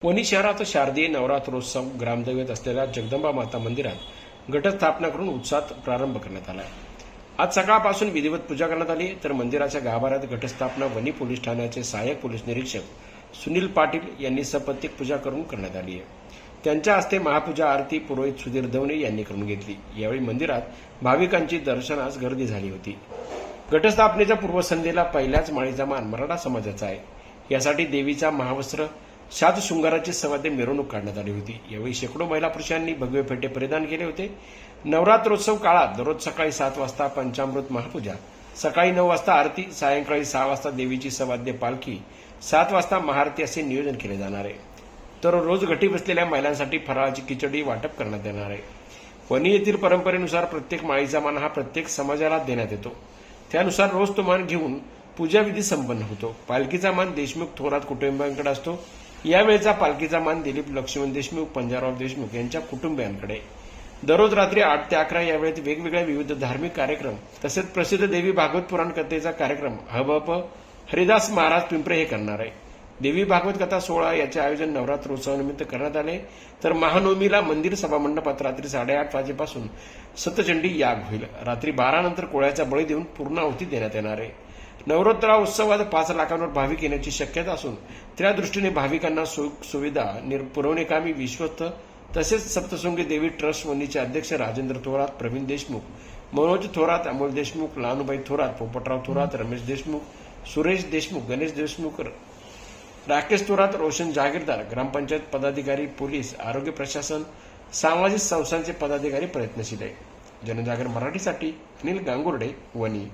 वणी शहरात शारदीय नवरात्रोत्सव ग्रामदैवत असलेल्या जगदंबा माता मंदिरात घटस्थापना करून उत्साहात प्रारंभ करण्यात आला. आज सकाळपासून विधिवत पूजा करण्यात आली. तर मंदिराच्या गाभाऱ्यात घटस्थापना वणी पोलीस ठाण्याचे सहाय्यक पोलीस निरीक्षक सुनील पाटील यांनी सपत्नीक पूजा करून करण्यात आली आहे. त्यांच्या हस्ते महापूजा आरती पुरोहित सुधीर दवणे यांनी करून घेतली. यावेळी मंदिरात भाविकांची दर्शनास गर्दी झाली होती. घटस्थापनेच्या पूर्वसंध्येला पहिल्याच माळीचा मान मराठा समाजाचा आहे. यासाठी देवीचा महावस्त्र साज शृंगाराची सवाद्य मिरवणूक काढण्यात आली होती. यावेळी शेकडो महिला पुरुषांनी भगवे फेटे परिधान केले होते. नवरात्रोत्सव काळात दररोज सकाळी 7 वाजता पंचामृत महापूजा, सकाळी 9 वाजता आरती, सायंकाळी 6 वाजता देवीची सवाद्य पालखी, 7 वाजता महाआरती असे नियोजन केले जाणार आहे. तर रोज घटी बसलेल्या महिलांसाठी फराळाची खिचडी वाटप करण्यात येणार आहे. वणी येथील परंपरेनुसार प्रत्येक माळीचा मान हा प्रत्येक समाजाला देण्यात येतो. त्यानुसार रोज तो मान घेऊन पूजाविधी संपन्न होतो. पालखीचा मान देशमुख थोरात कुटुंबियांकडे असतो. यावेळेचा पालखीचा मान दिलीप लक्ष्मण देशमुख, पंजाबराव देशमुख यांच्या कुटुंबियांकडे. दररोज रात्री 8 ते 11 या वेळेत वेगवेगळ्या विविध धार्मिक कार्यक्रम तसेच प्रसिद्ध देवी भागवत पुराण कथेचा कार्यक्रम हबप हरिदास महाराज पिंपरे हे करणार आहे. देवी भागवत कथा सोहळा याचे आयोजन नवरात्रोत्सवानिमित्त करण्यात आले. तर महानवमीला मंदिर सभामंडपात रात्री 8:30 वाजेपासून सतचंडी याग होईल. रात्री 12 नंतर कोळ्याचा बळी देऊन पूर्णाहुती देण्यात येणार आहे. नवरात्रोत्सवात 5 लाखांवर भाविक येण्याची शक्यता असून त्या दृष्टीने भाविकांना सुविधा पुरवणेकामी विश्वस्त तसेच सप्तशृंगी देवी ट्रस्ट वणीचे अध्यक्ष राजेंद्र थोरात, प्रवीण देशमुख, मनोज थोरात, अमोल देशमुख, लहानुबाई थोरात, पोपटराव थोरात, रमेश देशमुख, सुरेश देशमुख, गणेश देशमुख, राकेश थोरात, रोशन जहागीरदार, ग्रामपंचायत पदाधिकारी, पोलीस, आरोग्य प्रशासन, सामाजिक संस्थांचे पदाधिकारी प्रयत्नशील आहे. जनजागर मराठीसाठी अनिल गांगुर्डे, वणी.